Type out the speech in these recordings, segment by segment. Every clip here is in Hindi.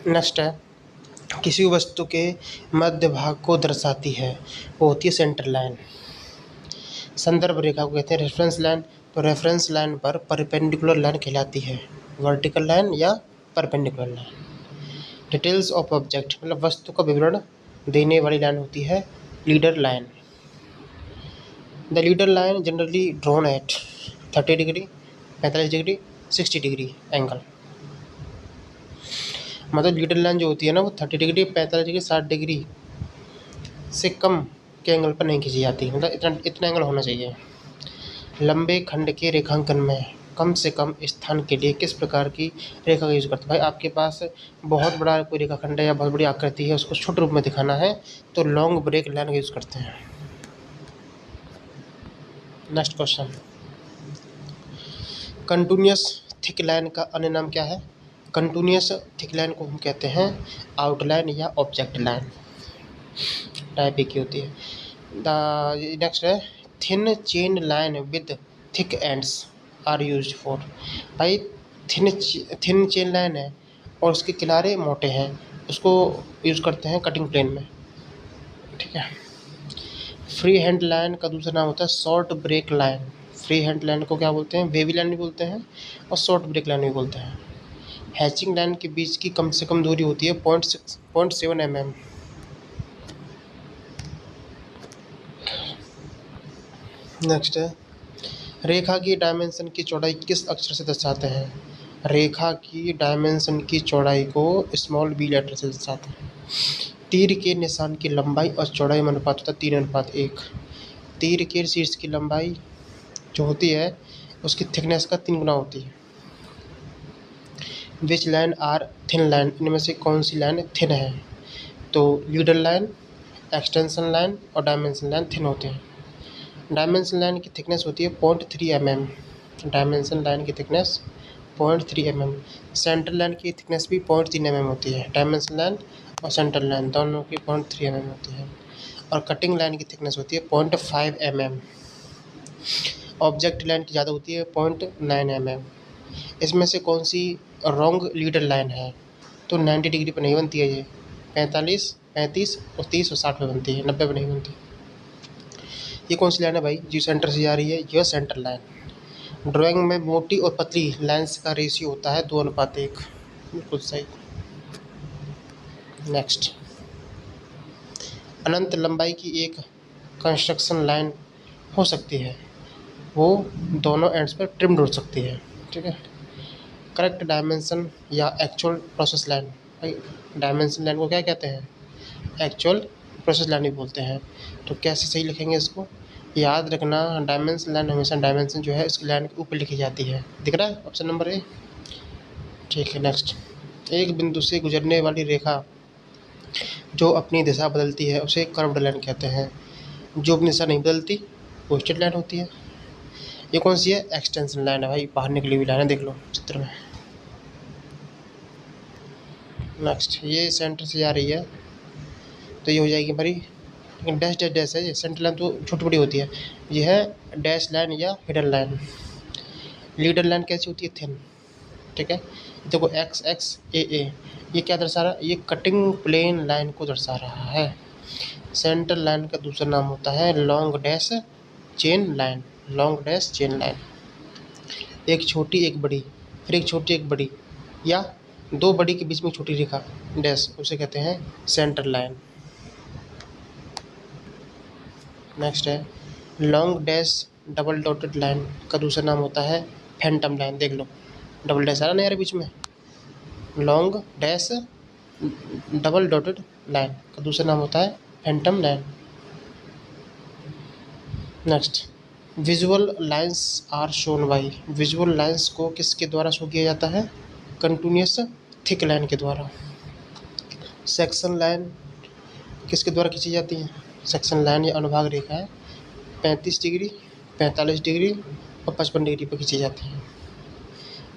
नेक्स्ट है, किसी वस्तु के मध्य भाग को दर्शाती है, वो होती है सेंटर लाइन। संदर्भ रेखा को कहते हैं रेफरेंस लाइन। तो रेफरेंस लाइन पर परपेंडिकुलर लाइन कहलाती है, वर्टिकल लाइन या perpendicular line. Details of object मतलब वस्तु का विवरण देने वाली लाइन होती है leader line. The leader line generally drawn at 30 degree, 45 degree, 60 degree angle. मतलब लीडर लाइन जो होती है ना वो 30 डिग्री, 45 डिग्री, 60 डिग्री से कम के एंगल पर नहीं खींची जाती, मतलब इतना एंगल होना चाहिए। लंबे खंड के रेखांकन में कम से कम स्थान के लिए किस प्रकार की रेखा का यूज करते हैं? भाई आपके पास बहुत बड़ा कोई रेखाखंड है या बहुत बड़ी आकृति है, उसको छोटे रूप में दिखाना है तो लॉन्ग ब्रेक लाइन का यूज करते हैं। Next question, continuous thick line का अन्य नाम क्या है? कंटिन्यूअस थिक लाइन को हम कहते हैं आउटलाइन या ऑब्जेक्ट लाइन, टाइप ए की होती है। द नेक्स्ट है, thin chain line with thick ends are used for. भाई थिन चेन लाइन है और उसके किनारे मोटे हैं, उसको यूज़ करते हैं कटिंग प्लेन में, ठीक है। फ्री हैंड लाइन का दूसरा नाम होता है short break line. Free hand line को क्या बोलते हैं? वेवी लाइन भी बोलते हैं और शॉर्ट ब्रेक लाइन भी बोलते हैं। हैचिंग लाइन के बीच की कम से कम दूरी होती है 0.7 mm। नेक्स्ट है, रेखा की डायमेंशन की चौड़ाई किस अक्षर से दर्शाते हैं? रेखा की डायमेंशन की चौड़ाई को स्मॉल बी लेटर से दर्शाते हैं। तीर के निशान की लंबाई और चौड़ाई में अनुपात होता है 3:1। तीर के शीर्ष की लंबाई जो होती है उसकी थिकनेस का 3 गुना होती है। Which line are thin line, इनमें से कौन सी लाइन थिन है? तो लीडर लाइन, एक्सटेंशन लाइन और डायमेंशन लाइन थिन होते हैं। डायमेंशन लाइन की थिकनेस होती है 0.3 mm। डायमेंशन लाइन की थिकनेस 0.3 mm। सेंटर लाइन की थिकनेस भी 0.3 mm होती है। डायमेंशन लाइन और सेंटर लाइन दोनों की 0.3 mm होती है। और कटिंग लाइन की थिकनेस होती है 0.5 mm। ऑब्जेक्ट लाइन की ज़्यादा होती है 0.9 mm। इसमें से कौन सी रॉन्ग लीडर लाइन है? तो 90 डिग्री पर नहीं बनती है ये, 45, 35 और 30 और 60 पर बनती है, 90 पर नहीं बनती। ये कौन सी लाइन है भाई जो सेंटर से जा रही है? यह सेंटर लाइन। ड्राइंग में मोटी और पतली लाइन्स का रेशियो होता है 2:1। बिल्कुल सही। नेक्स्ट, अनंत लंबाई की एक कंस्ट्रक्शन लाइन हो सकती है, वो दोनों एंड्स पर ट्रिम्ड हो सकती है, ठीक है। करेक्ट डायमेंशन या एक्चुअल प्रोसेस लाइन, भाई डायमेंशन लाइन को क्या कहते हैं? एक्चुअल प्रोसेस लाइन भी बोलते हैं। तो कैसे सही लिखेंगे इसको? याद रखना, डायमेंशन लाइन हमेशा डायमेंशन जो है इसकी लाइन के ऊपर लिखी जाती है। दिख रहा है ऑप्शन नंबर ए, ठीक है। नेक्स्ट, एक बिंदु से गुजरने वाली रेखा जो अपनी दिशा बदलती है उसे कर्व्ड लाइन कहते हैं। जो अपनी दिशा नहीं बदलती वो स्ट्रेट लाइन होती है। ये कौन सी है? एक्सटेंशन लाइन है भाई, बाहर निकली हुई लाइन है, देख लो चित्र में। नेक्स्ट, ये सेंटर से जा रही है तो ये हो जाएगी भाई, लेकिन डैश डैश डैश है, ये सेंटर लाइन तो छोटी बड़ी होती है। ये है डैश लाइन या हिडन लाइन। लीडर लाइन कैसी होती है? थिन, ठीक है। देखो एक्स एक्स ए ए, ये क्या दर्शा रहा है? ये कटिंग प्लेन लाइन को दर्शा रहा है। सेंटर लाइन का दूसरा नाम होता है long dash chain line. Long dash chain line, एक छोटी एक बड़ी, फिर एक छोटी एक बड़ी, या दो बड़ी के बीच में छोटी रेखा डैश, उसे कहते हैं सेंटर लाइन। नेक्स्ट है, long dash double dotted line का दूसरा नाम होता है फैंटम लाइन। देख लो डबल डैश आ रहा ना यार बीच में। Long dash double dotted line का दूसरा नाम होता है phantom line. Next, visual lines are shown by. Visual lines को किसके द्वारा शो किया जाता है? कंटिन्यूअस थिक लाइन के द्वारा। सेक्शन लाइन किसके द्वारा खींची जाती है? सेक्शन लाइन या अनुभाग रेखा है 35 डिग्री, 45 डिग्री और 55 डिग्री पर खींची जाती है।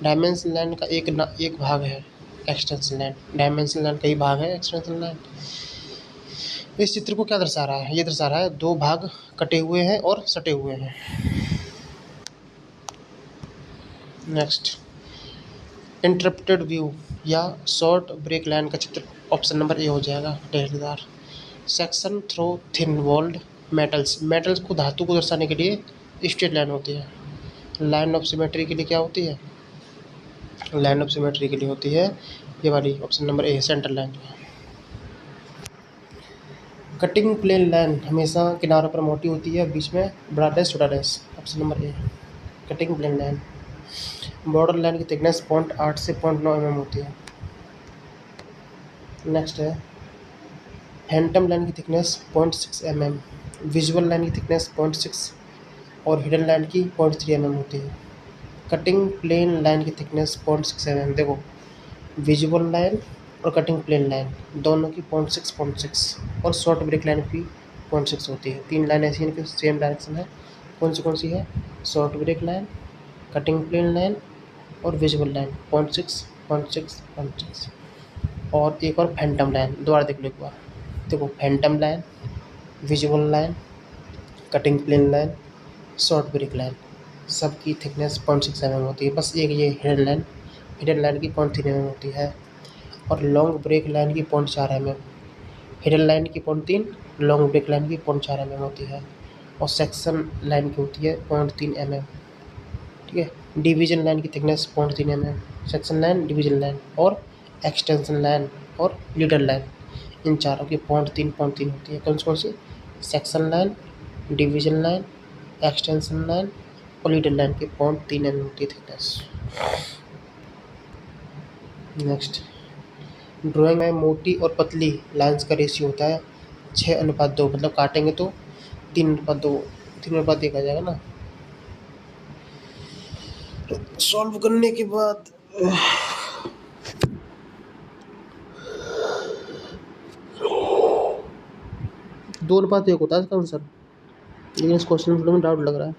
डायमेंशन लाइन का एक भाग है एक्सटेंशन लाइन। डायमेंशन लाइन का ही भाग है एक्सटेंशन लाइन। इस चित्र को क्या दर्शा रहा है? ये दर्शा रहा है दो भाग कटे हुए हैं और सटे हुए हैं। नेक्स्ट, इंटरप्टेड व्यू या शॉर्ट ब्रेक लाइन का चित्र ऑप्शन नंबर ए हो जाएगा, ढेरदार। Section through thin walled metals, metals को धातु को दर्शाने के लिए स्ट्रेट लाइन होती है। लाइन ऑफ सिमेट्री के लिए क्या होती है? लाइन ऑफ सिमेट्री के लिए होती है ये वाली, option number A, centre line. Cutting plane line हमेशा किनारों पर मोटी होती है, बीच में बड़ा डैश छोटा dash, option number A, cutting plane line. Border line की थिकनेस 0.8 से 0.9 mm होती है। नेक्स्ट है फैंटम लाइन की थिकनेस 0.6 mm, विजुअल लाइन की थिकनेस 0.6 और हिडन लाइन की 0.3 mm होती है। कटिंग प्लेन लाइन की थिकनेस 0.6 mm, देखो विजुअल लाइन और कटिंग प्लेन लाइन दोनों की 0.6 और शॉर्ट ब्रेक लाइन की 0.6 होती है। तीन लाइन ऐसी हैं कि सेम डायरेक्शन है। कौन सी है? Short break line, cutting plane line और विजुअल लाइन 0.6। और एक और फैंटम लाइन, दोबारा देख लो एक बार, देखो phantom line, visual line, cutting plane line, short break line, सबकी थिकनेस 0.6 mm होती है। बस एक ये हिडन लाइन की 0.3 mm होती है और लॉन्ग ब्रेक लाइन की 0.4 mm, हिडन लाइन की 0.3, लॉन्ग ब्रेक लाइन की 0.4 mm होती है और सेक्शन लाइन की होती है 0.3 mm। ठीक है। डिवीजन लाइन की thickness 0.3 mm, section line, division line और एक्सटेंशन लाइन और लीडर लाइन, इन चारों की 0.3 होती है। कौन सी? Section line, division line, extension line और लीडर लाइन की 0.3 mm होती है थिकनेस। नेक्स्ट, ड्राइंग में मोटी और पतली लाइंस का रेशियो होता है 6:2, मतलब काटेंगे तो 3:1 आ जाएगा ना। सॉल्व करने के बाद 2:1 होता है इसका आंसर, लेकिन इस क्वेश्चन में डाउट लग रहा है।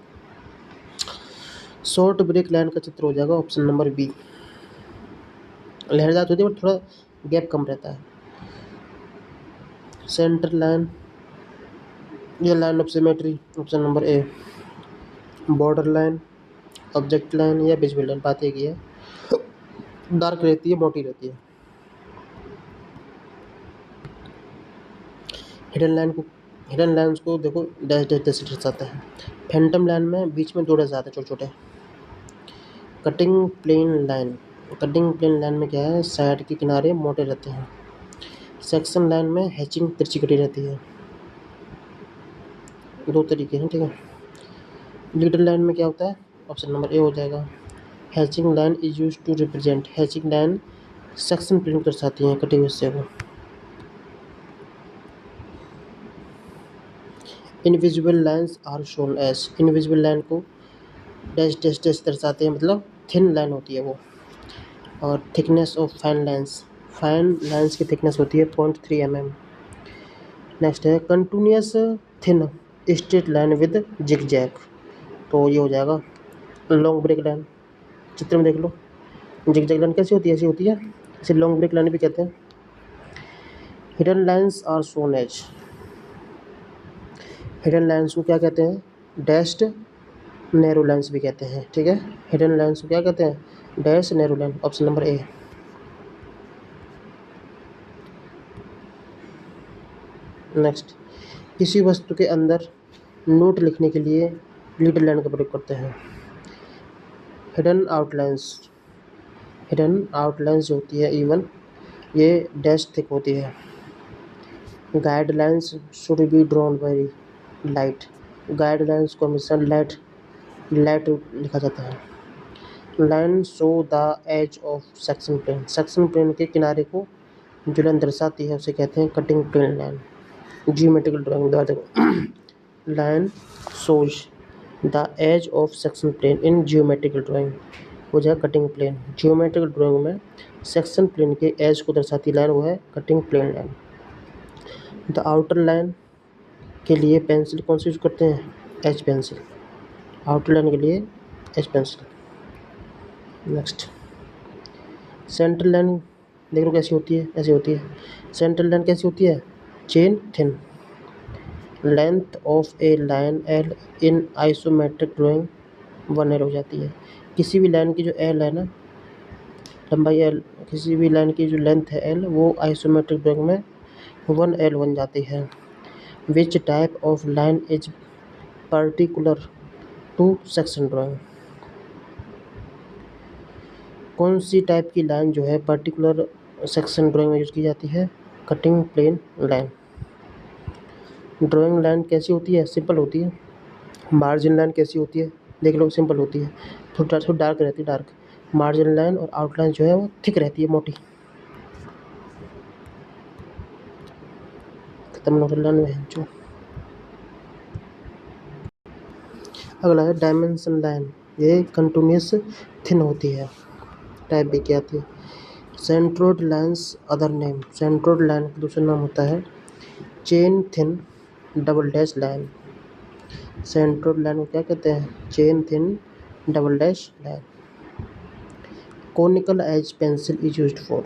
शॉर्ट ब्रेक लाइन का चित्र हो जाएगा ऑप्शन नंबर बी। लहरदार होती है बट थोड़ा गैप कम रहता है। सेंटर लाइन या line of symmetry, option number A. Border line, object line या विजुअल लाइन, बात एक ही है, डार्क रहती है, मोटी रहती है। हिडन लाइन्स को देखो डैश डैश डैश दर्शाता है। फैंटम लाइन में बीच में 2 डैश आते हैं छोटे छोटे। कटिंग प्लेन लाइन में क्या है, साइड के किनारे मोटे रहते हैं। सेक्शन लाइन में हैचिंग तिरछी कटी रहती है। 2 तरीके हैं, ठीक है। लीडर लाइन में क्या होता है, ऑप्शन नंबर ए हो जाएगा। Hatching line is use to represent, hatching line section plane को दर्शाती हैं, कटे हुए हिस्से को। Invisible lines are shown as, invisible line को डैश डैश डैश दर्शाते हैं, मतलब थिन लाइन होती है वो। और थिकनेस ऑफ फाइन लाइन्स की थिकनेस होती है 0.3 mm। नेक्स्ट है continuous thin straight line with zigzag, तो ये हो जाएगा लॉन्ग ब्रेक लाइन। चित्र में देख लो, जिग जैग लाइन कैसी होती है, ऐसी होती है, इसे लॉन्ग ब्रेक लाइन भी कहते हैं। Hidden lines are shown as, hidden lines को क्या कहते हैं, डैश्ड नैरो लाइन्स भी कहते हैं, ठीक है। हिडन लाइन्स को क्या कहते हैं, dash narrow line, option number ए। नेक्स्ट, किसी वस्तु के अंदर नोट लिखने के लिए लीडर लाइन का प्रयोग करते हैं। हिडन आउटलाइंस जो होती है इवन, ये डैश थिक होती है। Guidelines should be drawn by light, guidelines को हमेशा लाइट लिखा जाता है। Line show the edge of section plane के किनारे को जो लाइन दर्शाती है उसे कहते हैं cutting plane line. Geometrical drawing द्वारा देखो, line shows the edge of section plane in geometrical drawing, हो जाए कटिंग प्लेन। जियोमेट्रिकल ड्राइंग में सेक्शन प्लेन के एज को दर्शाती लाइन वो है cutting plane line. The outer line के लिए पेंसिल कौन सी यूज करते हैं, एच पेंसिल, आउटर लाइन के लिए H pencil. Next, central line देख लो कैसी होती है, ऐसी होती है। सेंट्रल लाइन कैसी होती है, chain thin. Length of A line L in isometric drawing 1 L हो जाती है। किसी भी लाइन की जो एल है ना, लंबाई एल, किसी भी लाइन की जो लेंथ है एल वो आइसोमेट्रिक ड्राइंग में 1L बन जाती है। Which type of line is particular to section drawing, कौन सी टाइप की लाइन जो है पर्टिकुलर सेक्शन ड्राइंग में यूज़ की जाती है? Cutting plane line. Drawing line कैसी होती है? सिंपल होती है। मार्जिन लाइन कैसी होती है? देख लो, सिंपल होती है, थोड़ा डार्क रहती है, डार्क मार्जिन लाइन, और आउटलाइन जो है वो थिक रहती है, मोटी। खत्म नोटल लाइन में जो अगला है डायमेंशन लाइन, ये कंटिन्यूस थिन होती है, टाइप भी की आती है। Centroid lines other name, centroid line का दूसरा नाम होता है chain thin double dash line. Centroid line को क्या कहते हैं? Chain thin double dash line. Conical edge pencil is used for,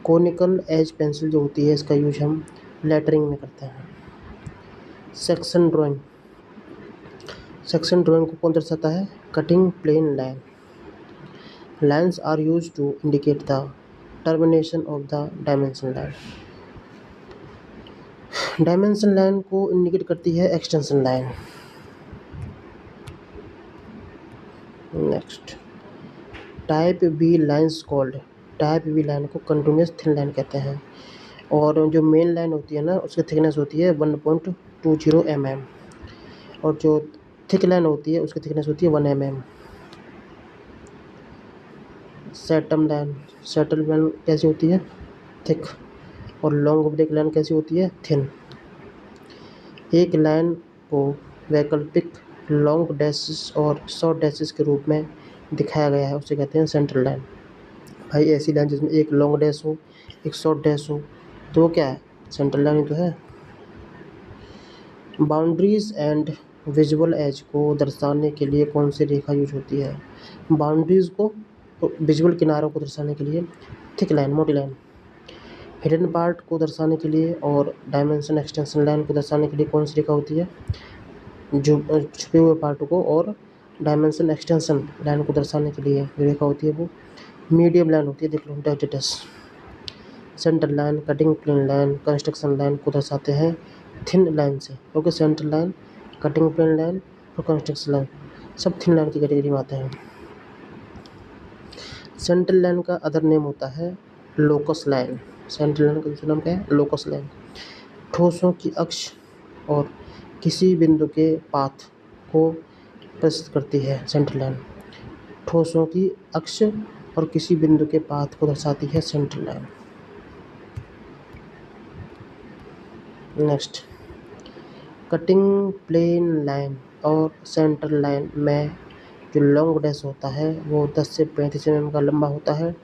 conical edge pencil जो होती है इसका यूज हम लेटरिंग में करते हैं। सेक्शन ड्राइंग, सेक्शन ड्राइंग को कौन दर्शाता है? Cutting plane line. Lines are used to indicate the termination of the dimension line, dimension line को इंडिकेट करती है extension line. Next, type B lines called, type B line को कंटिन्यूस थिन लाइन कहते हैं, और जो मेन लाइन होती है ना उसकी थिकनेस होती है 1.20 mm, और जो थिक लाइन होती है उसकी थिकनेस होती है 1 mm। सेटम लाइन, सेटल लाइन कैसी होती है? थिक, और लॉन्ग ब्रेक लाइन कैसी होती है? थिन। एक लाइन को वैकल्पिक लॉन्ग डैशेस और शॉर्ट डैशेस के रूप में दिखाया गया है, उसे कहते हैं सेंट्रल लाइन। भाई ऐसी लाइन जिसमें एक लॉन्ग डैश हो, एक शॉर्ट डैश हो, तो वो क्या है? सेंट्रल लाइन ही तो है। बाउंड्रीज एंड विजुअल एज को दर्शाने के लिए कौन सी रेखा यूज होती है? बाउंड्रीज को, तो विजुअल किनारों को दर्शाने के लिए थिक लाइन, मोटी लाइन। हिडन पार्ट को दर्शाने के लिए और डायमेंशन एक्सटेंशन लाइन को दर्शाने के लिए कौन सी रेखा होती है? जो छुपे हुए पार्ट को और डायमेंशन एक्सटेंशन लाइन को दर्शाने के लिए जो रेखा होती है वो मीडियम लाइन होती है। देख लो, delta. Centre line, cutting plane line, construction line को दर्शाते हैं थिन लाइन से, क्योंकि centre line, cutting plane line और कंस्ट्रक्शन लाइन सब थिन लाइन की कैटेगरी में आते हैं। सेंट्रल लाइन का अदर नेम होता है लोकस लाइन, सेंट्रल लाइन का दूसरा नाम क्या है? Locus line. ठोसों की अक्ष और किसी बिंदु के पाथ को प्रस्तुत करती है सेंट्रल लाइन, ठोसों की अक्ष और किसी बिंदु के पाथ को दर्शाती है central line. Next, cutting plane line और सेंट्रल लाइन में जो लॉन्ग डैश होता है वो 10 से 35 mm का लंबा होता है,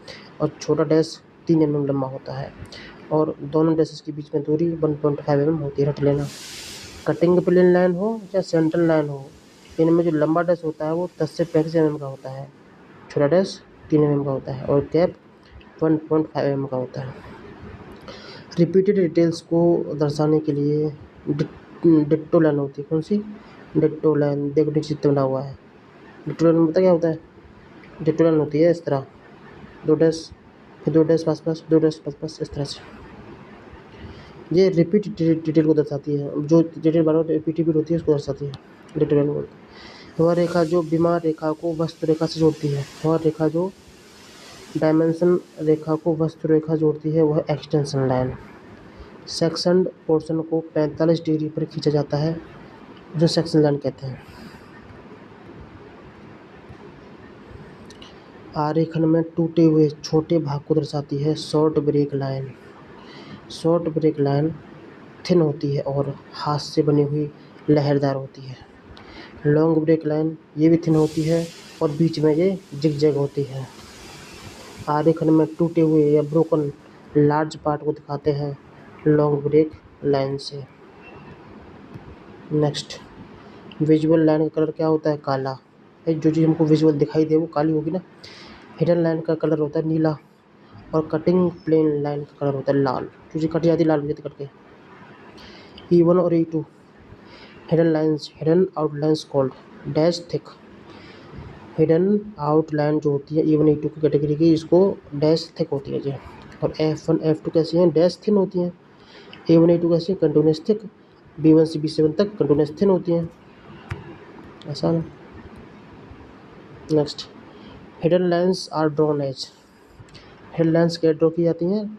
और छोटा डैश 3 mm लंबा होता है, और दोनों डैशेस के बीच में दूरी 1.5 mm होती है। रट लेना, कटिंग प्लेन लाइन हो या सेंट्रल लाइन हो, इनमें जो लंबा डैश होता है वो 10 से 35 mm का होता है, छोटा डैश 3 mm का होता है, और कैप 1.5 mm का होता है। रिपीटेड डिटेल्स को दर्शाने के लिए डिट्टो लाइन होती है। कौन सी? Ditto line. देखो नीचे चित्र बना हुआ है, डिट्टो लाइन पता क्या होता है? डिट्टो लाइन होती है इस तरह, 2 डैश, फिर 2 डैश पास पास, 2 डैश पास पास, इस तरह से। ये रिपीट डिटेल को दर्शाती है, जो डिटेल बार बार रिपीट होती है उसको दर्शाती है, डिट्टो लाइन बोलते हैं। वह रेखा जो विमान रेखा को वस्तु रेखा से जोड़ती है, वह रेखा जो डायमेंशन रेखा को वस्तु रेखा जोड़ती है वह एक्सटेंशन लाइन। सेक्शन पोर्शन को 45 डिग्री पर खींचा जाता है, जो सेक्शन लाइन कहते हैं। आरेखन में टूटे हुए छोटे भाग को दर्शाती है short break line. Short break line thin होती है और हाथ से बनी हुई लहरदार होती है। लॉन्ग ब्रेक लाइन ये भी थिन होती है और बीच में ये जिगजैग होती है। आरेखन में टूटे हुए या ब्रोकन लार्ज पार्ट को दिखाते हैं लॉन्ग ब्रेक लाइन से। नेक्स्ट, विजुअल लाइन का कलर क्या होता है? काला। जो चीज़ हमको विजुअल दिखाई दे वो काली होगी ना। हिडन लाइन का कलर होता है नीला, और कटिंग प्लेन लाइन का कलर होता है लाल, जो चीज़ कट जाती है लाल हो जाती है कट के। E1 और E2 hidden lines, hidden outlines called dash thick. Hidden outline जो होती है E1 E2 की कैटेगरी की, इसको डैश थिक होती है जी। और F1 F2 कैसी हैं, डैश थिन होती हैं। A1 A2 कैसी हैं, कंटिन्यूस थिक। B1 से B7 तक कंटिन्यूस थिन होती हैं। आसान है। Next, hidden lines are drawn as. Hidden lines क्या ड्रॉ की जाती हैं,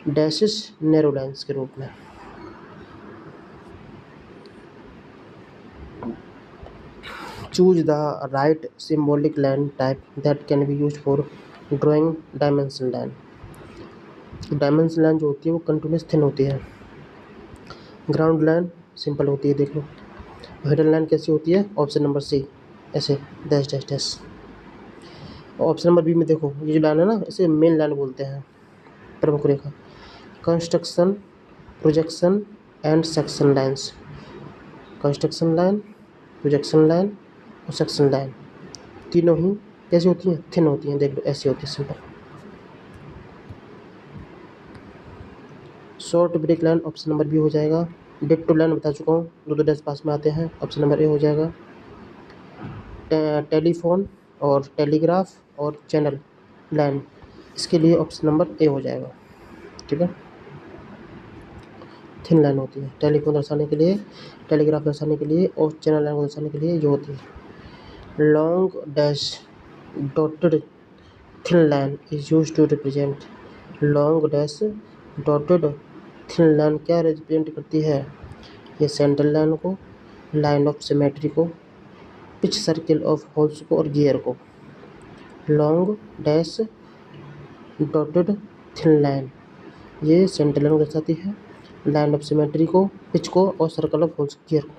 डैशेस नैरो लाइन्स के रूप में। Choose the right symbolic line type that can be used for drawing dimension line. Dimension line जो होती है वो कंटिन्यूस थिन होती है। ग्राउंड लाइन सिंपल होती है, देख लो। हिडन लाइन कैसी होती है, ऑप्शन नंबर सी, ऐसे dash dash dash. Option number B में देखो, ये जो लाइन है ना, इसे मेन लाइन बोलते हैं, प्रमुख रेखा। Construction, projection and section lines. Construction line, projection line और सेक्शन लाइन तीनों ही कैसी होती हैं, थिन होती हैं, देख लो ऐसी होती है simple. Short break line option number B हो जाएगा। डिक्टो लाइन बता चुका हूँ, दो डैश पास में आते हैं, ऑप्शन नंबर ए हो जाएगा। टेलीफोन और टेलीग्राफ और चैनल लाइन, इसके लिए ऑप्शन नंबर ए हो जाएगा। ठीक है, थिन लाइन होती है टेलीफोन दर्शाने के लिए, टेलीग्राफ दर्शाने के लिए और चैनल लाइन को दर्शाने के लिए जो होती है। Long dash dotted thin line is use to represent. Long dash dotted thin line क्या रिप्रेजेंट करती है, ये सेंट्रल लाइन को, लाइन ऑफ सिमेट्री को, पिच सर्किल ऑफ होल्स को और गियर को। Long dash dotted thin line ये सेंट्रल लाइन को दर्शाती है, लाइन ऑफ सिमेट्री को, पिच को और सर्कल ऑफ होल्स गियर को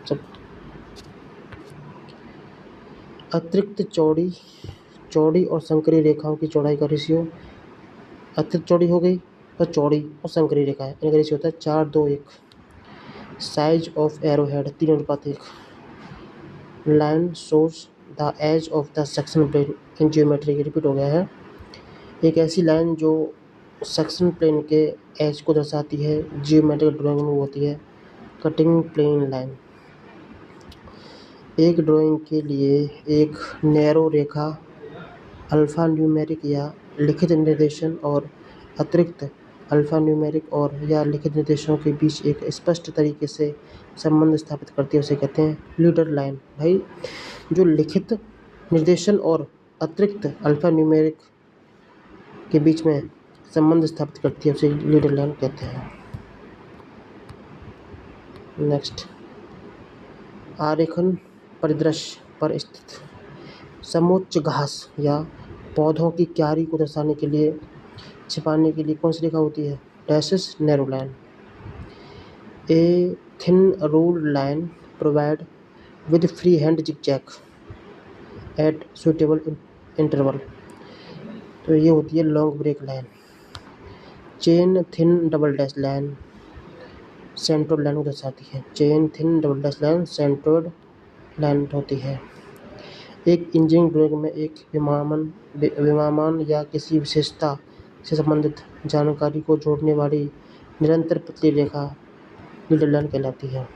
सब। अतिरिक्त चौड़ी और संकरी रेखाओं की चौड़ाई का रेशियो, अतिरिक्त चौड़ी हो गई और चौड़ी और संकरी रेखा है, इनका रेशियो होता है 4:2:1। Size of arrow head 3:1। Line shows the edge of the section plane in geometry, repeat हो गया है। एक ऐसी लाइन जो सेक्शन प्लेन के एज को दर्शाती है, जियोमेट्रिकल ड्राइंग में होती है कटिंग प्लेन लाइन। एक ड्राइंग के लिए एक नैरो रेखा अल्फ़ा न्यूमेरिक या लिखित निर्देशन और अतिरिक्त अल्फ़ा न्यूमेरिक और या लिखित निर्देशों के बीच एक स्पष्ट तरीके से संबंध स्थापित करती है, उसे कहते हैं लीडर लाइन। भाई, जो लिखित निर्देशन और अतिरिक्त अल्फ़ा न्यूमेरिक के बीच में संबंध स्थापित करती है, उसे लीडर लाइन कहते हैं। नेक्स्ट, आरेखन परिदृश्य पर स्थित समोच्च घास या पौधों की क्यारी को दर्शाने के लिए, छिपाने के लिए कौन सी रेखा होती है, dashes narrow line. A thin ruled line provide with free hand zigzag at suitable interval, तो ये होती है long break line. Chain thin double dash line centroid line को दर्शाती है। Chain thin double dash line centroid line होती है। एक इंजीनियरिंग ड्राइंग में एक विमानन या किसी विशेषता से संबंधित जानकारी को जोड़ने वाली निरंतर पतली रेखा लीडर लाइन कहलाती है।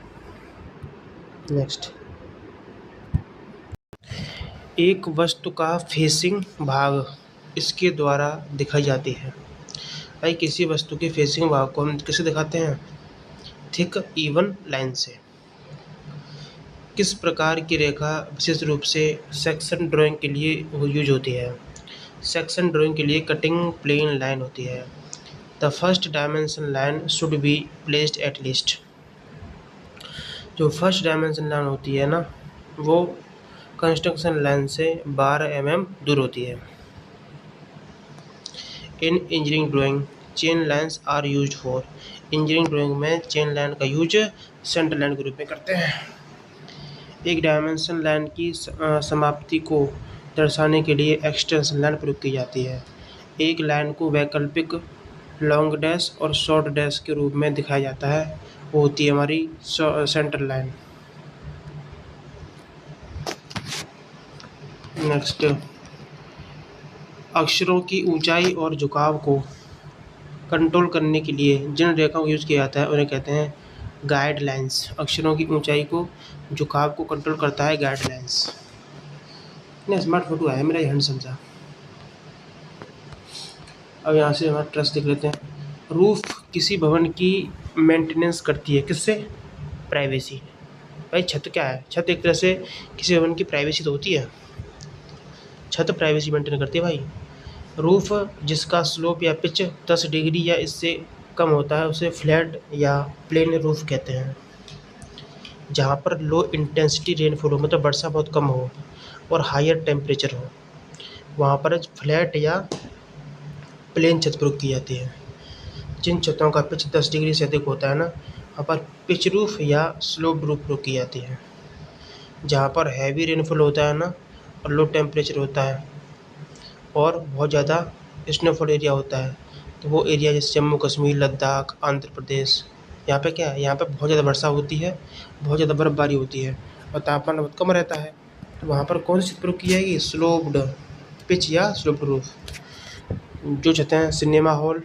नेक्स्ट, एक वस्तु का फेसिंग भाग इसके द्वारा दिखाई जाती है। भाई, किसी वस्तु के फेसिंग भाग को हम किसे दिखाते हैं, थिक इवन लाइन से। किस प्रकार की रेखा विशेष रूप से सेक्शन ड्राइंग के लिए यूज होती है, सेक्शन ड्राइंग के लिए कटिंग प्लेन लाइन होती है। The first dimension line should be placed at least, जो फर्स्ट डायमेंशन लाइन होती है ना, वो कंस्ट्रक्शन लाइन से 12 mm दूर होती है। In engineering drawing chain lines are used for, engineering drawing में चेन लाइन का यूज सेंटर लाइन के रूप में करते हैं। एक डायमेंशन लाइन की समाप्ति को दर्शाने के लिए एक्सटेंशन लाइन प्रयोग की जाती है। एक लाइन को वैकल्पिक लॉन्ग डैश और शॉर्ट डैश के रूप में दिखाया जाता है, वो होती है हमारी सेंटर लाइन। नेक्स्ट, अक्षरों की ऊंचाई और झुकाव को कंट्रोल करने के लिए जिन रेखाओं का यूज़ किया जाता है उन्हें कहते हैं गाइडलाइंस। अक्षरों की ऊंचाई को, झुकाव को कंट्रोल करता है गाइडलाइंस। नहीं, स्मार्ट फोटो आया मेरा, हैंड समझा। अब यहाँ से हमारा ट्रस्ट देख लेते हैं। रूफ किसी भवन की मेंटेनेंस करती है, किससे? प्राइवेसी। भाई छत क्या है? छत एक तरह से किसी भवन की प्राइवेसी तो होती है, छत प्राइवेसी मेंटेन करती है भाई। रूफ जिसका स्लोप या पिच 10 डिग्री या इससे कम होता है उसे फ्लैट या प्लेन रूफ कहते हैं। जहाँ पर लो इंटेंसिटी रेनफॉल हो, मतलब वर्षा बहुत कम हो और हायर टेम्परेचर हो, वहाँ पर फ्लैट या प्लेन छत प्रयोग की जाती है। जिन छतों का पिच 10 डिग्री से अधिक होता है ना, वहाँ पर पिच रूफ या स्लोप रूफ प्रयोग की जाती है। जहाँ पर हैवी रेनफॉल होता है ना और लो टेम्परेचर होता है और बहुत ज़्यादा स्नोफॉल एरिया होता है, तो वो एरिया जैसे जम्मू कश्मीर, लद्दाख, आंध्र प्रदेश, यहाँ पे क्या है, यहाँ पे बहुत ज़्यादा वर्षा होती है, बहुत ज़्यादा बर्फबारी होती है और तापमान बहुत कम रहता है, तो वहाँ पर कौन सी छत प्रयोग की जाएगी? स्लोप्ड पिच या स्लोप्ड रूफ। जो छतें सिनेमा हॉल,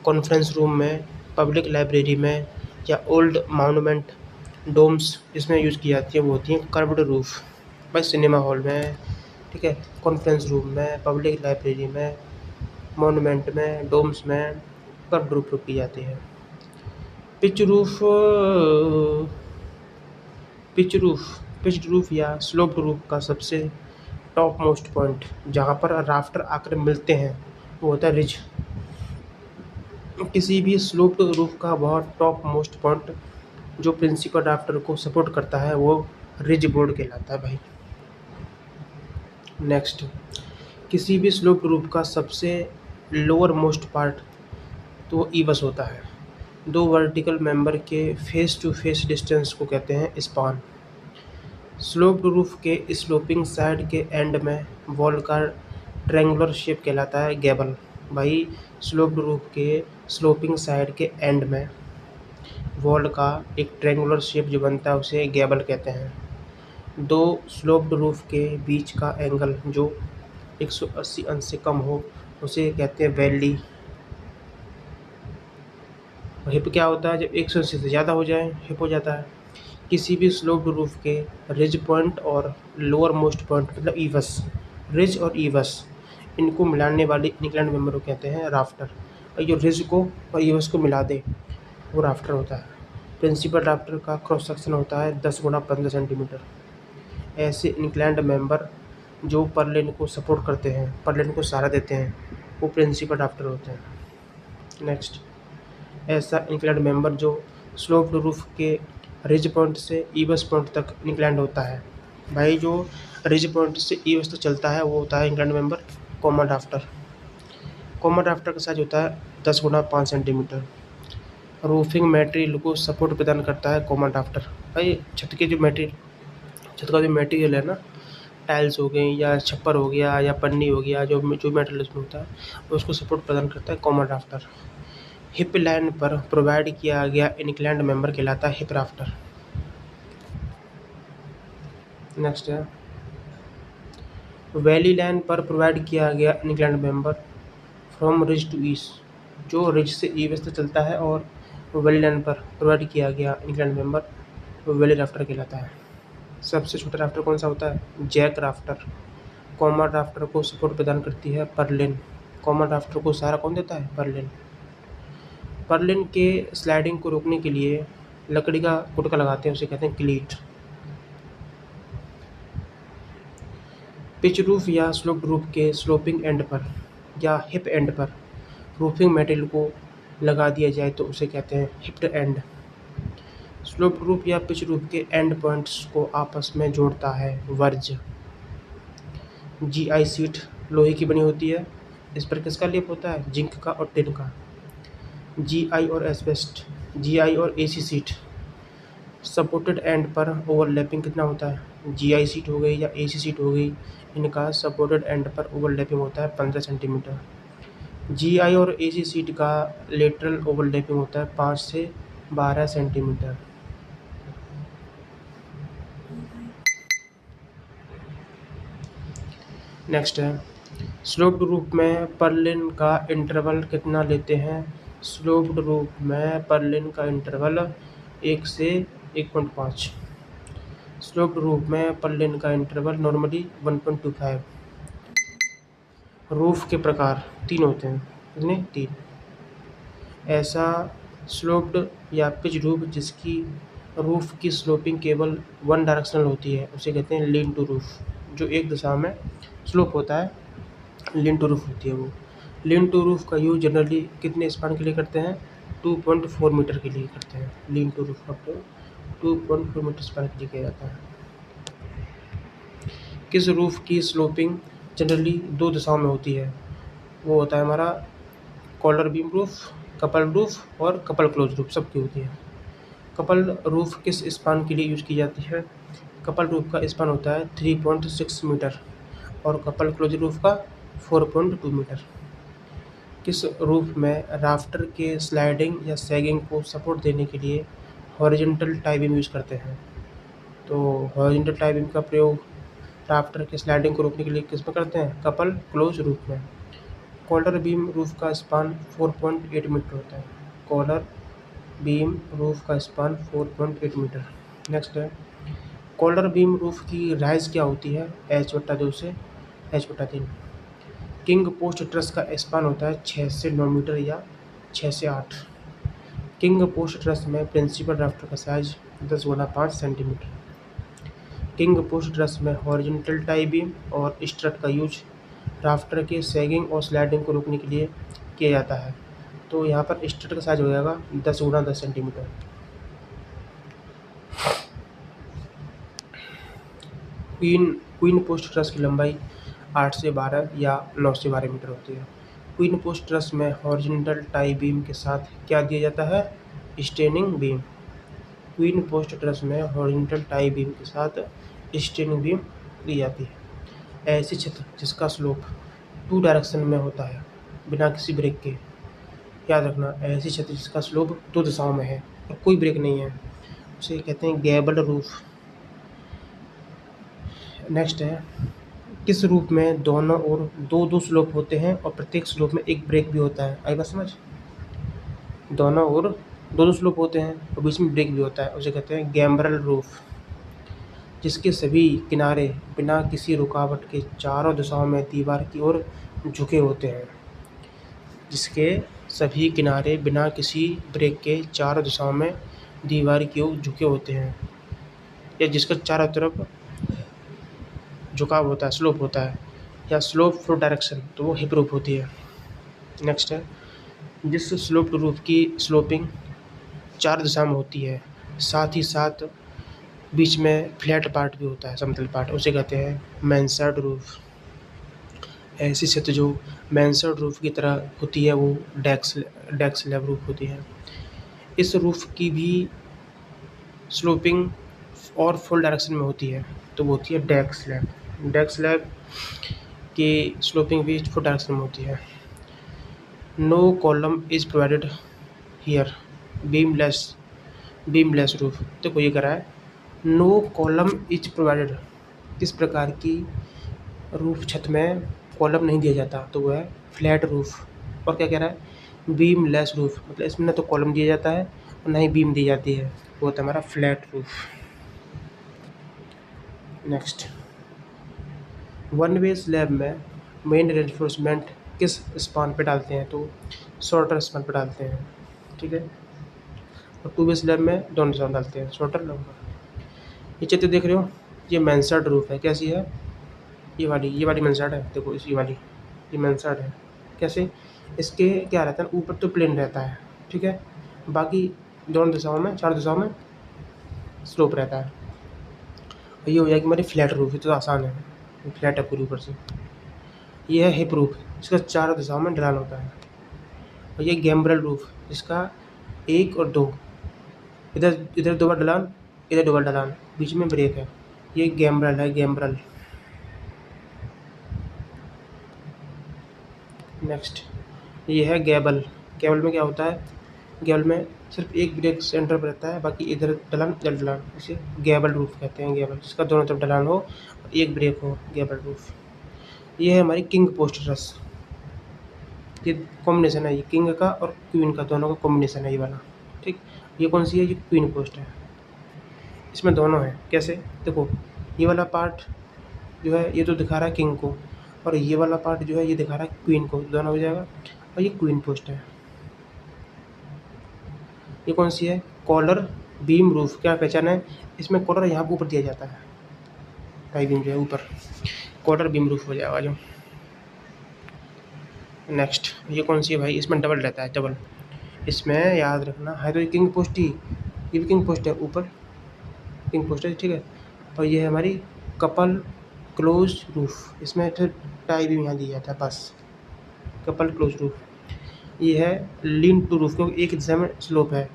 कॉन्फ्रेंस रूम में, पब्लिक लाइब्रेरी में या ओल्ड मॉन्यूमेंट डोम्स इसमें यूज़ की जाती है, वो होती हैं कर्व्ड रूफ। भाई सिनेमा हॉल में, ठीक है, कॉन्फ्रेंस रूम में, पब्लिक लाइब्रेरी में, मॉन्यूमेंट में, डोम्स में कर्व्ड रूफ की जाती है। Pitch roof, pitch roof pitch roof या स्लोप्ड रूफ का सबसे टॉप मोस्ट पॉइंट जहाँ पर राफ्टर आकर मिलते हैं वो होता है रिज। किसी भी स्लोप्ड रूफ का बहुत टॉप मोस्ट पॉइंट जो प्रिंसिपल राफ्टर को सपोर्ट करता है वो रिज बोर्ड कहलाता है भाई। नेक्स्ट, किसी भी स्लोप्ड रूफ का सबसे लोअर मोस्ट पार्ट तो ईबस होता है। दो वर्टिकल मेंबर के फेस टू फेस डिस्टेंस को कहते हैं स्पान। स्लोप्ड रूफ के स्लोपिंग साइड के एंड में वॉल का ट्रायंगुलर शेप कहलाता है गैबल। भाई स्लोप्ड रूफ के स्लोपिंग साइड के एंड में वॉल का एक ट्रायंगुलर शेप जो बनता है उसे गैबल कहते हैं। दो स्लोप्ड रूफ के बीच का एंगल जो 180 अंश से कम हो उसे कहते हैं वैली। हिप क्या होता है? जब 180 से ज़्यादा हो जाए हिप हो जाता है। किसी भी स्लोप्ड रूफ के रिज पॉइंट और लोअर मोस्ट पॉइंट मतलब ईवस, रिज और ईवस इनको मिलाने वाले इंक्लाइंड मेंबर को कहते हैं राफ्टर। और जो रिज को और ईवस को मिला दे वो राफ्टर होता है। प्रिंसिपल राफ्टर का क्रॉस सेक्शन होता है 10 गुणा 15 सेंटीमीटर। ऐसे इंक्लाइंड मेंबर जो परलेन को सपोर्ट करते हैं, परलेन को सहारा देते हैं, वो प्रिंसिपल राफ्टर होते हैं। नेक्स्ट, ऐसा इंक्लाइंड मेंबर जो स्लोप्ड रूफ के रिज पॉइंट से ईवस पॉइंट तक इंक्लाइंड होता है। भाई जो रिज पॉइंट से ईवस तक चलता है वो होता है inclined member common rafter. Common rafter का साइज होता है 10 गुणा 5 सेंटीमीटर। रूफिंग मटेरियल को सपोर्ट प्रदान करता है कॉमन राफ्टर। भाई छत के जो मटेरियल, छत का जो मटेरियल है ना, टाइल्स हो गई या छप्पर हो गया या पन्नी हो गया, जो मटेरियल उसमें होता है उसको सपोर्ट प्रदान करता है कॉमन राफ्टर। हिप लाइन पर प्रोवाइड किया गया इंक्लाइंड मेंबर कहलाता है हिप राफ्टर। नेक्स्ट है वैली लाइन पर प्रोवाइड किया गया inclined member from ridge to east, जो रिज से ईस्ट तक चलता है और वैली लाइन पर प्रोवाइड किया गया इंक्लाइंड मेंबर वैली राफ्टर कहलाता है। सबसे छोटा राफ्टर कौन सा होता है? Jack rafter. कॉमन राफ्टर को सपोर्ट प्रदान करती है परलिन। कॉमन राफ्टर को सहारा कौन देता है? परलिन। परलिन के स्लाइडिंग को रोकने के लिए लकड़ी का गुटका लगाते हैं, उसे कहते हैं क्लीट। पिच रूफ या स्लोप्ड रूफ के स्लोपिंग एंड पर या हिप एंड पर रूफिंग मटेरियल को लगा दिया जाए तो उसे कहते हैं हिप्ड एंड। स्लोप्ड रूफ या पिच रूफ के एंड पॉइंट्स को आपस में जोड़ता है वर्ज। जीआई सीट लोहे की बनी होती है, इस पर किसका लेप होता है? जिंक का और टिन का। जीआई और एस्बेस्ट, जीआई और एसी सीट सपोर्टेड एंड पर ओवरलैपिंग कितना होता है? जीआई सीट हो गई या एसी सीट हो गई, इनका सपोर्टेड एंड पर ओवरलैपिंग होता है 15 सेंटीमीटर। जीआई और एसी सीट का लेटरल ओवरलैपिंग होता है 5 से 12 सेंटीमीटर। नेक्स्ट है स्लोप्ड रूफ में परलिन का इंटरवल कितना लेते हैं? स्लोप्ड रूफ में परलिन का इंटरवल 1 से 1.5। स्लोप्ड रूफ में पर लेन का इंटरवल नॉर्मली 1.25। रूफ के प्रकार 3 होते हैं, कितने? 3। ऐसा स्लोप्ड या पिच रूफ जिसकी रूफ की स्लोपिंग केवल वन डायरेक्शनल होती है उसे कहते हैं लीन टू रूफ। जो एक दिशा में स्लोप होता है, लीन टू रूफ होती है वो। लीन टू रूफ का यूज जनरली कितने स्पान के लिए करते हैं? 2.4 मीटर के लिए करते हैं। लीन टू रूफ का 2.4 मीटर स्पान के लिए किया जाता है। किस रूफ की स्लोपिंग जनरली 2 दिशाओं में होती है? वो होता है हमारा collar beam roof, couple roof और कपल क्लोज रूफ, सबकी होती है। कपल रूफ किस स्पान के लिए यूज की जाती है? कपल रूफ का स्पान होता है 3.6 मीटर और कपल क्लोज रूफ का 4.2 मीटर। किस रूफ में राफ्टर के स्लाइडिंग या सैगिंग को सपोर्ट देने के लिए हॉरिजॉन्टल टाई बीम यूज करते हैं? तो हॉरिजॉन्टल टाई बीम का प्रयोग राफ्टर के स्लाइडिंग को रोकने के लिए किस में करते हैं? कपल क्लोज रूफ में। कॉलर बीम रूफ का स्पान 4.8 मीटर होता है। कॉलर बीम रूफ का स्पान 4.8 मीटर। नेक्स्ट है, कॉलर बीम रूफ की राइज क्या होती है? h/2 से h/3। किंग पोस्ट ट्रस का स्पान होता है 6 से 9 मीटर या 6 से 8। किंग पोस्ट ट्रस में प्रिंसिपल राफ्टर का size 10x5 centimetre. King post truss में हॉरिजॉन्टल टाई बीम और स्ट्रट का यूज राफ्टर के सैगिंग और स्लाइडिंग को रोकने के लिए किया जाता है। तो यहाँ पर स्ट्रट का साइज हो जाएगा 10x10 centimetre. Queen post truss की लंबाई 8 से 12 या 9 से 12 मीटर होती है। क्वीन पोस्ट ट्रस में हॉरिजॉन्टल टाई बीम के साथ क्या दिया जाता है? Staining beam. Queen post truss में हॉरिजॉन्टल टाई बीम के साथ स्टेनिंग बीम दी जाती है। ऐसी छत जिसका स्लोप 2 डायरेक्शन में होता है बिना किसी ब्रेक के। याद रखना, ऐसी छत जिसका स्लोप 2 दिशाओं में है और कोई ब्रेक नहीं है उसे कहते हैं गैबल्ड रूफ। नेक्स्ट है, किस रूफ में दोनों ओर 2-2 स्लोप होते हैं और प्रत्येक स्लोप में एक ब्रेक भी होता है? आई बात समझ? दोनों ओर 2-2 स्लोप होते हैं और बीच में ब्रेक भी होता है उसे कहते हैं गैम्ब्रल रूफ। जिसके सभी किनारे बिना किसी रुकावट के चारों दिशाओं में दीवार की ओर झुके होते हैं। जिसके सभी किनारे बिना किसी ब्रेक के चारों दिशाओं में दीवार की ओर झुके होते हैं या जिसका चारों तरफ झुकाव होता है, स्लोप होता है या स्लोप फ्रो डायरेक्शन, तो वो हिप रूफ होती है। नेक्स्ट है, जिस स्लोप रूफ की स्लोपिंग 4 दिशा में होती है साथ ही साथ बीच में फ्लैट पार्ट भी होता है, समतल पार्ट, उसे कहते हैं मैnsard रूफ। ऐसी छत जो मैnsard रूफ की तरह होती है वो डेक स्लैब रूफ होती है। इस रूफ की भी स्लोपिंग और फुल डायरेक्शन में होती है तो वो होती है डेक स्लैब। डेक स्लैब की स्लोपिंग भी फुल डायरेक्शन में होती है। No column is provided here beamless roof. देखो ये करा है, नो कॉलम इज प्रोवाइडेड, किस प्रकार की रूफ छत में कॉलम नहीं दिया जाता तो वह है फ्लैट रूफ। और क्या कह रहा है? बीमलेस रूफ, मतलब इसमें ना तो कॉलम दिया जाता है और ना ही बीम दी जाती है, वो होता है हमारा flat roof. Next, one way slab में मेन रेनफोर्समेंट किस स्पान पे डालते हैं? तो शॉर्टर स्पान पे डालते हैं, ठीक है। और टू वे स्लैब में दोनों स्पान डालते हैं, शॉर्टर लंबा। ये चित्र देख रहे हो, ये मैnsard रूफ है। कैसी है? ये वाली मैnsard है। देखो इसी वाली ये मैnsard है। कैसे? इसके क्या रहता है, ऊपर तो प्लेन रहता है, ठीक है, बाकी दोनों दिशाओं में, 4 दिशाओं में स्लोप रहता है। और ये हो जाएगी हमारी फ्लैट रूफ। ये तो आसान है, फ्लैट है पूरी ऊपर से। ये है हिप रूफ, इसका 4 दिशाओं में ढलान होता है। और ये गैम्ब्रल रूफ, जिसका 1 और 2, इधर 2 बार ढलान, इधर 2 बार ढलान, बीच में ब्रेक है। ये गैम्ब्रल है, गैम्ब्रल। नेक्स्ट, ये है गैबल। गैबल में क्या होता है? गैबल में सिर्फ एक ब्रेक सेंटर पर रहता है, बाकी इधर ढलान इधर ढलान, इसे गैबल रूफ कहते हैं। गैबल जिसका दोनों तरफ ढलान हो और एक ब्रेक हो, गैबल रूफ। ये है हमारी किंग पोस्ट ट्रस। ये कॉम्बिनेशन है, ये किंग का और क्वीन का, दोनों का कॉम्बिनेशन है ये वाला, ठीक। ये कौन सी है? ये क्वीन पोस्ट है। इसमें दोनों है। कैसे? देखो, ये वाला पार्ट जो है ये तो दिखा रहा है किंग को, और ये वाला पार्ट जो है ये दिखा रहा है क्वीन को, दोनों हो जाएगा। और ये क्वीन पोस्ट है। ये कौन सी है? Collar beam roof. क्या पहचान है? इसमें कॉलर यहाँ पर ऊपर दिया जाता है, टाई बीम जो है ऊपर, कॉलर बीम रूफ हो जाएगा जो। नेक्स्ट, ये कौन सी है भाई? इसमें डबल रहता है, डबल। इसमें याद रखना है तो ये किंग पोस्ट ही, ये भी किंग पोस्ट है, ऊपर किंग पोस्ट है, ठीक है। और ये है हमारी कपल क्लोज रूफ। इसमें फिर टाई भी यहाँ दिया जाता है, बस कपल क्लोज रूफ। ये है लीन टू रूफ, क्योंकि एक दिशा में स्लोप है,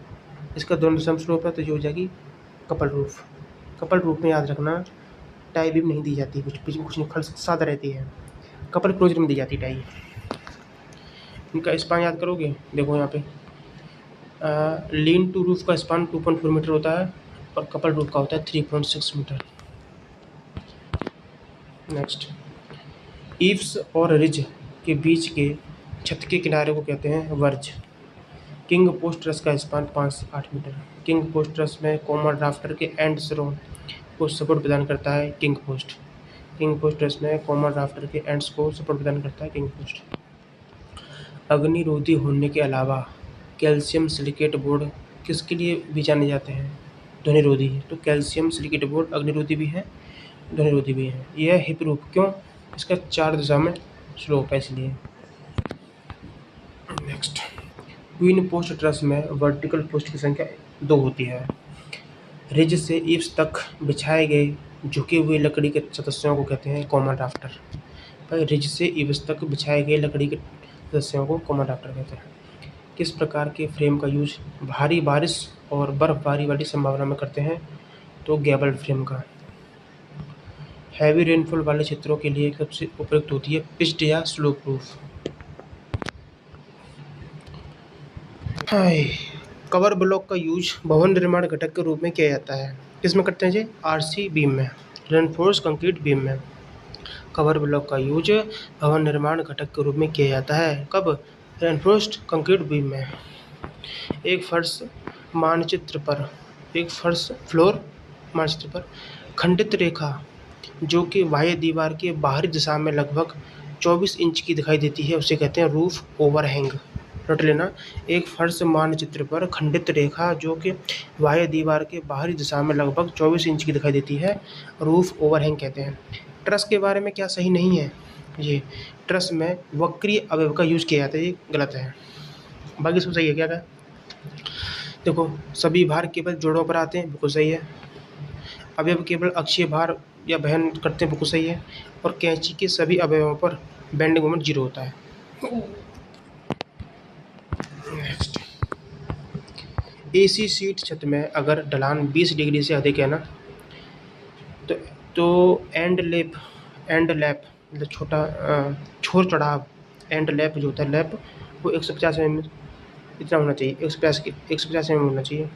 इसका दोनों दिशा में स्लोप है, तो ये हो जाएगी कपल रूफ। कपल रूफ में याद रखना टाई भी नहीं दी जाती, कुछ बीच में कुछ नहीं, सादा रहती है। कपल क्लोजर में दी जाती टाई। इनका स्पान याद करोगे, देखो यहाँ पे लीन टू रूफ का स्पान 2.4 मीटर होता है, और कपल रूफ का होता है 3.6 मीटर। नेक्स्ट, ईव्स और रिज के बीच के छत के किनारे को कहते हैं वर्ज। किंग पोस्ट ट्रस का स्पान 5 से 8 मीटर। किंग पोस्ट ट्रस में कॉमन राफ्टर के एंड सरों को सपोर्ट प्रदान करता है king post. King post truss में कॉमन राफ्टर के एंड्स को सपोर्ट प्रदान करता है किंग पोस्ट। अग्निरोधी होने के अलावा कैल्शियम सिलिकेट बोर्ड किसके लिए भी जाने जाते हैं? ध्वनिरोधी। तो कैल्शियम सिलिकेट बोर्ड अग्निरोधी भी है, ध्वनिरोधी भी है। यह है हिप रूफ, क्यों? इसका 4 दिशा में स्लोप है, इसलिए। नेक्स्ट, क्वीन पोस्ट ट्रस में वर्टिकल पोस्ट की संख्या 2 होती है। रिज से ईव्स तक बिछाए गए झुके हुए लकड़ी के सदस्यों को कहते हैं कॉमन राफ्टर। पर रिज से ईव्स तक बिछाए गए लकड़ी के सदस्यों को कॉमन राफ्टर कहते हैं। किस प्रकार के फ्रेम का यूज भारी बारिश और बर्फबारी वाली संभावना में करते हैं? तो गैबल फ्रेम का। हैवी रेनफॉल वाले क्षेत्रों के लिए सबसे उपयुक्त होती है पिच्ड या स्लोप रूफ। हाय, कवर ब्लॉक का यूज भवन निर्माण घटक के रूप में किया जाता है। किसमें करते हैं जी? आरसी बीम में, रेनफोर्स कंक्रीट बीम में। कवर ब्लॉक का यूज भवन निर्माण घटक के रूप में किया जाता है। कब? रेनफोर्स्ड कंक्रीट बीम में। एक फर्श मानचित्र पर, एक फर्श फ्लोर मानचित्र पर खंडित रेखा जो कि बाह्य दीवार के बाहरी दिशा में लगभग 24 इंच की दिखाई देती है, उसे कहते हैं रूफ ओवरहैंग। नोट लेना, एक फर्श मानचित्र पर खंडित रेखा जो कि बाह्य दीवार के बाहरी दिशा में लगभग 24 इंच की दिखाई देती है, रूफ ओवरहैंग कहते हैं। ट्रस के बारे में क्या सही नहीं है? ये ट्रस में वक्रीय अवयव का यूज किया जाता है, ये गलत है। बाकी सब सही है। क्या है? देखो, सभी भार केवल जोड़ों पर आते हैं, बिल्कुल सही है। अवयव केवल अक्षीय भार या वहन करते हैं, बिल्कुल सही है। और कैंची के सभी अवयवों पर बेंडिंग मोमेंट 0 होता है। नेक्स्ट, एसी सीट छत में अगर ढलान 20 डिग्री से अधिक है ना, तो एंड लैप मतलब छोटा छोर चढ़ाव, एंड लैप जो होता है, लैप वो 150 mm इतना होना चाहिए, 150 mm होना चाहिए।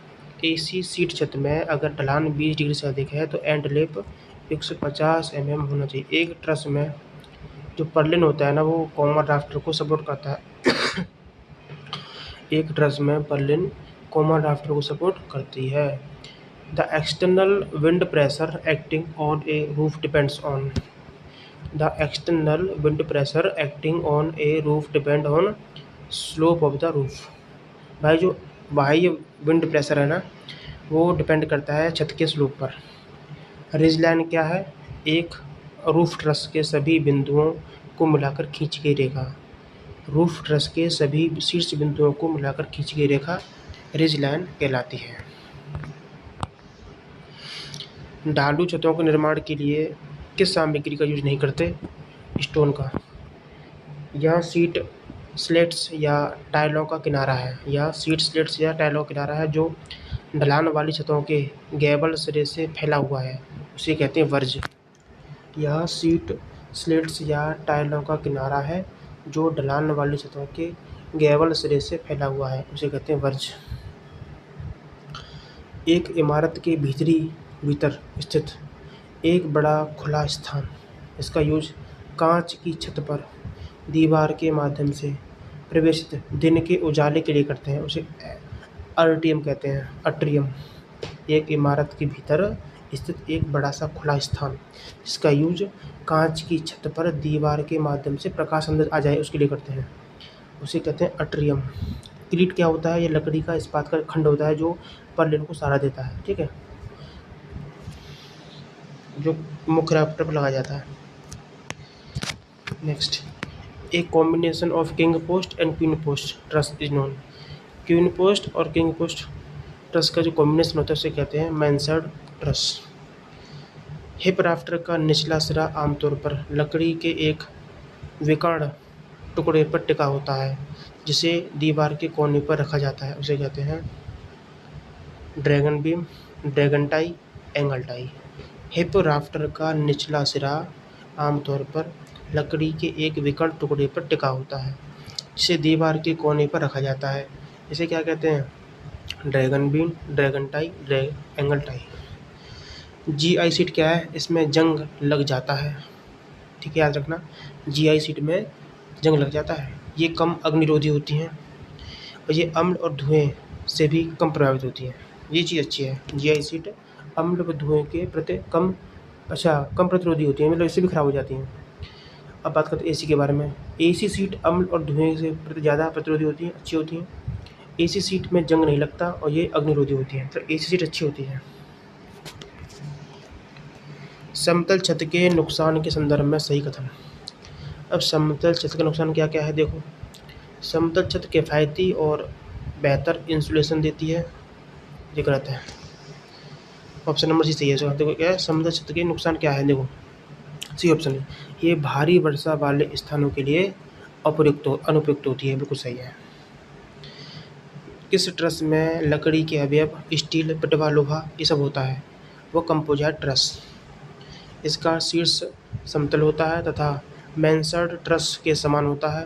एसी सीट छत में अगर ढलान 20 डिग्री से अधिक है तो एंड लैप 150 mm होना चाहिए। एक ट्रस में जो पर्लिन होता है ना, वो कॉमन राफ्टर को सपोर्ट करता है। एक ट्रस में पर्लिन कॉमन राफ्टर को सपोर्ट करती है। The external wind pressure acting on A roof depends on. The external wind pressure acting on A roof depend on slope of the roof. भाई, जो बाह्य विंड प्रेशर है ना, वो डिपेंड करता है छत के स्लोप पर। रिज लाइन क्या है? एक रूफ ट्रस के सभी बिंदुओं को मिलाकर खींची गई रेखा। रूफ ट्रस के सभी शीर्ष बिंदुओं को मिलाकर खींची गई रेखा रिज लाइन कहलाती है। ढालू छतों के निर्माण के लिए किस सामग्री का यूज नहीं करते? स्टोन का। यह सीट स्लेट्स या टाइलों का किनारा है, या सीट स्लेट्स या टाइलों का किनारा है जो ढलान वाली छतों के गैबल सिरे से फैला हुआ है, उसे कहते हैं वर्ज। यह सीट स्लेट्स या टाइलों का किनारा है जो ढलान वाली छतों के गैबल सिरे से फैला हुआ है, उसे कहते हैं वर्ज। एक इमारत के भीतर स्थित एक बड़ा खुला स्थान, इसका यूज कांच की छत पर दीवार के माध्यम से प्रवेशित दिन के उजाले के लिए करते हैं, उसे अट्रियम कहते हैं, अट्रियम। एक इमारत के भीतर स्थित एक बड़ा सा खुला स्थान जिसका यूज कांच की छत पर दीवार के माध्यम से प्रकाश अंदर आ जाए उसके लिए करते हैं, उसे कहते हैं अट्रियम। क्रीट क्या होता है? ये लकड़ी का इस्पात का खंड होता है जो पर्लिन को सहारा देता है, ठीक है, जो मुख्य राफ्टर पर लगाया जाता है। नेक्स्ट, एक combination of king post and queen post truss is known. Queen post और किंग पोस्ट ट्रस का जो कॉम्बिनेशन होता है उसे कहते हैं मैnsard ट्रस। हिप राफ्टर का निचला सिरा आमतौर पर लकड़ी के एक विकर्ण टुकड़े पर टिका होता है जिसे दीवार के कोने पर रखा जाता है, उसे कहते हैं dragon beam, dragon tie, angle tie. Hip rafter का निचला सिरा आमतौर पर लकड़ी के एक विकर्ण टुकड़े पर टिका होता है जिसे दीवार के कोने पर रखा जाता है, इसे क्या कहते हैं? Dragon beam, dragon tie, angle tie. GI seat क्या है? इसमें जंग लग जाता है, ठीक है, याद रखना, जीआई सीट में जंग लग जाता है। ये कम अग्निरोधी होती हैं और ये अम्ल और धुएं से भी कम प्रभावित होती हैं, ये चीज़ अच्छी है। जीआई सीट अम्ल व धुएं के प्रति कम प्रतिरोधी होती हैं, मतलब इससे भी खराब हो जाती हैं। अब बात करते हैं एसी के बारे में। एसी सीट अम्ल और धुएं से प्रति ज़्यादा प्रतिरोधी होती हैं, अच्छी होती हैं। एसी सीट में जंग नहीं लगता और ये अग्निरोधी होती है, तो एसी सीट अच्छी होती है। समतल छत के नुकसान के संदर्भ में सही कथन। अब समतल छत का नुकसान क्या क्या है देखो। समतल छत किफ़ायती और बेहतर इंसुलेशन देती है, ये गलत है, ऑप्शन नंबर सी सही है। देखो क्या है, समतल छत के नुकसान क्या है, देखो सी ऑप्शन है, ये भारी वर्षा वाले स्थानों के लिए अनुपयुक्त होती है, बिल्कुल सही है। किस ट्रस में लकड़ी के अवयव स्टील, पटवा, लोहा ये सब होता है? वो कंपोजिट ट्रस। इसका शीर्ष समतल होता है तथा मैnsard ट्रस के समान होता है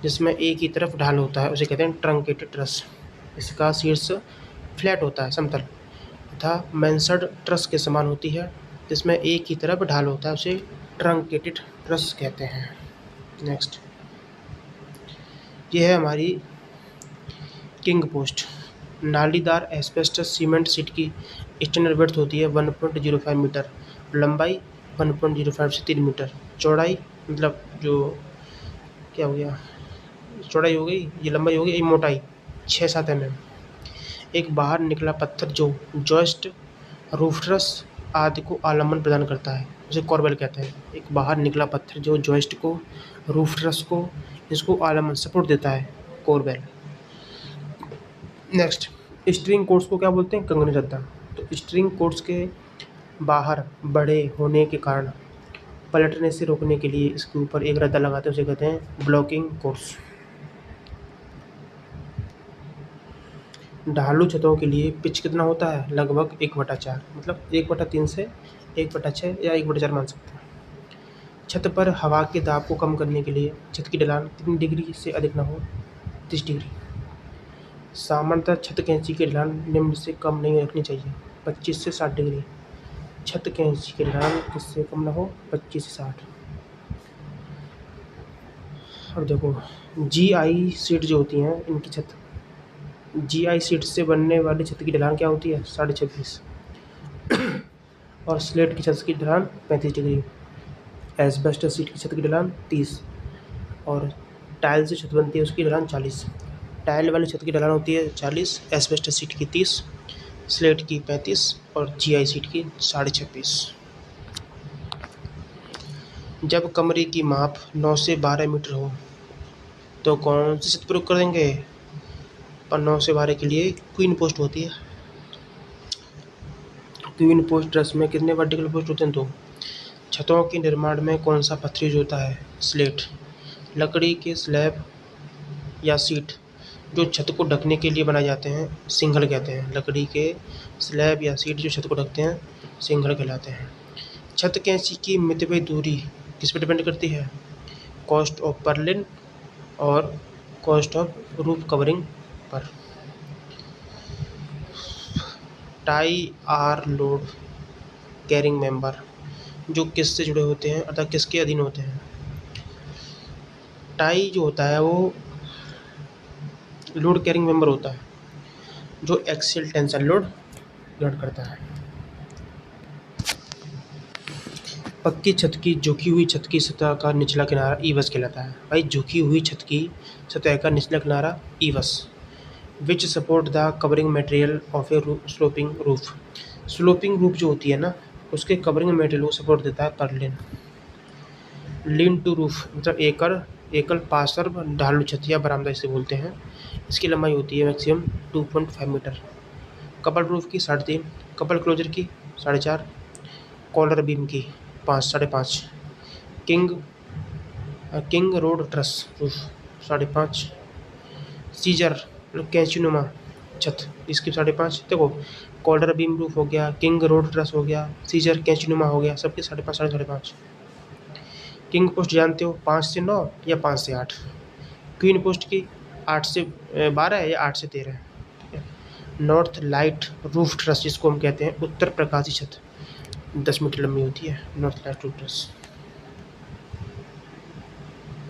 जिसमें एक ही तरफ ढाल होता है, उसे कहते हैं ट्रंकेटेड ट्रस। इसका शीर्ष फ्लैट होता है, समतल, तथा मैnsard ट्रस के समान होती है जिसमें एक ही तरफ ढाल होता है, उसे ट्रंकेटेड ट्रस कहते हैं। नेक्स्ट, ये है हमारी किंग पोस्ट। नालीदार एस्बेस्टस सीमेंट सीट की स्टैंडर्ड विड्थ होती है 1.05 मीटर, लंबाई 1.05 से 3 मीटर, चौड़ाई मतलब जो क्या हो गया, चौड़ाई हो गई, ये लंबाई हो गई, ये मोटाई 6-7 mm। एक बाहर निकला पत्थर जो जॉइस्ट, रूफ्टरस आदि को आलम्बन प्रदान करता है, उसे कॉर्बेल कहते हैं। एक बाहर निकला पत्थर जो जॉइस्ट को, रूफ्टरस को, इसको आलम्बन सपोर्ट देता है, कॉर्बेल। नेक्स्ट, स्ट्रिंग कोर्ड्स को क्या बोलते हैं? कंगनी रद्दा। तो स्ट्रिंग कोर्ड्स के बाहर बड़े होने के कारण पलटने से रोकने के लिए इसके ऊपर एक रद्दा लगाते हैं, उसे कहते हैं ब्लॉकिंग कोर्ड्स। ढालू छतों के लिए पिच कितना होता है? लगभग 1/4, मतलब 1/3 से 1/6 या 1/4 मान सकते हैं। छत पर हवा के दाब को कम करने के लिए छत की ढलान कितनी डिग्री से अधिक न हो? 30 डिग्री। सामान्यतः छत कैंची की ढलान निम्न से कम नहीं रखनी चाहिए, 25 से 60 डिग्री। छत कैंची की ढलान किससे कम ना हो? 25 से 60। अब देखो, जीआई सीट जो होती हैं इनकी छत, जीआई सीट से बनने वाली छत की ढलान क्या होती है? 26.5। और स्लेट की छत की ढलान 35 डिग्री। एस्बेस्टस सीट की छत की ढलान 30 और टाइल से छत बनती है उसकी ढलान 40। टाइल वाली छत की ढलान होती है 40, एस्बेस्टस सीट की 30, स्लेट की 35 और जीआई सीट की 26.5। जब कमरे की माप 9 से 12 मीटर हो तो कौन सी छत प्रयोग कर देंगे? पर 9 से 12 के लिए क्वीन पोस्ट होती है। क्वीन पोस्ट ट्रस में कितने वर्टिकल पोस्ट होते हैं? 2। छतों के निर्माण में कौन सा पत्थर यूज होता है? स्लेट। लकड़ी के स्लैब या सीट जो छत को ढकने के लिए बनाए जाते हैं सिंगल कहते हैं। लकड़ी के स्लैब या सीट जो छत को ढकते हैं सिंगल कहलाते हैं। छत कैंची की मितव्ययी दूरी किस पर डिपेंड करती है? कॉस्ट ऑफ पर्लिन और कॉस्ट ऑफ रूफ कवरिंग पर। Tie are load carrying member जो किससे जुड़े होते हैं अर्थात किसके अधीन होते हैं? टाई जो होता है वो लोड कैरिंग मेंबर होता है जो एक्सियल टेंशन लोड ग्रहण करता है। पक्की छत की झुकी हुई छत की सतह का निचला किनारा ईवस कहलाता है। भाई झुकी हुई छत की सतह का निचला किनारा eaves. Which support the covering material of a sloping roof. Sloping roof जो होती है ना, उसके कवरिंग मटेरियल को सपोर्ट देता है पर्लिन। लीन टू रूफ मतलब एकल पार्श्व ढालू छत या बरामदा इसे बोलते हैं। इसकी लंबाई होती है मैक्सिमम 2.5 मीटर। कपल रूफ की 3.5, कपल क्लोजर की 4.5, कॉलर बीम की 5, 5.5, king rod truss roof 5.5, scissor कैंचीनुमा छत इसकी 5.5। देखो कॉलर बीम रूफ हो गया, किंग रोड ट्रस हो गया, सीजर कैंचीनुमा हो गया, सबके 5.5, 5.5। किंग पोस्ट जानते हो 5 से 9 या 5 से 8। क्वीन पोस्ट की 8 से 12 या 8 से 13। ठीक है। नॉर्थ लाइट रूफ ट्रस जिसको हम कहते हैं उत्तर प्रकाशी छत 10 मीटर लंबी होती है नॉर्थ लाइट रूफ ट्रस।